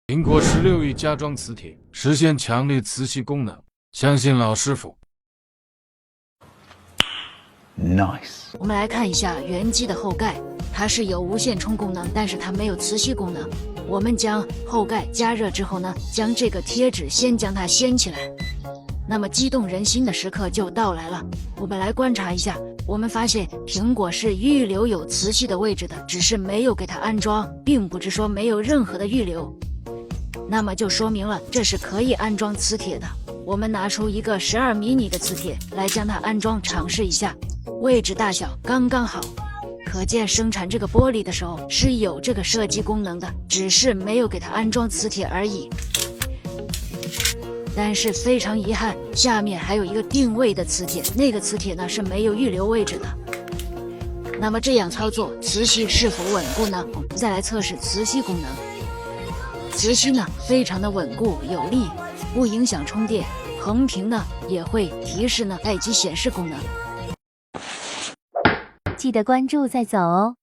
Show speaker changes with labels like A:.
A: 苹果16与加装磁铁，实现强烈磁吸功能，相信老师傅。
B: Nice。
C: 我们来看一下原机的后盖，它是有无线充功能，但是它没有磁吸功能。我们将后盖加热之后呢，将这个贴纸先将它掀起来。那么激动人心的时刻就到来了，我们来观察一下。我们发现苹果是预留有磁吸的位置的，只是没有给它安装，并不是说没有任何的预留。那么就说明了这是可以安装磁铁的。我们拿出一个12迷你的磁铁来将它安装，尝试一下，位置大小刚刚好。可见生产这个玻璃的时候是有这个设计功能的，只是没有给它安装磁铁而已。但是非常遗憾，下面还有一个定位的磁铁，那个磁铁呢是没有预留位置的。那么这样操作，磁吸是否稳固呢？我们再来测试磁吸功能。磁吸呢非常的稳固有力，不影响充电。横屏呢也会提示呢待机显示功能。
D: 记得关注再走哦。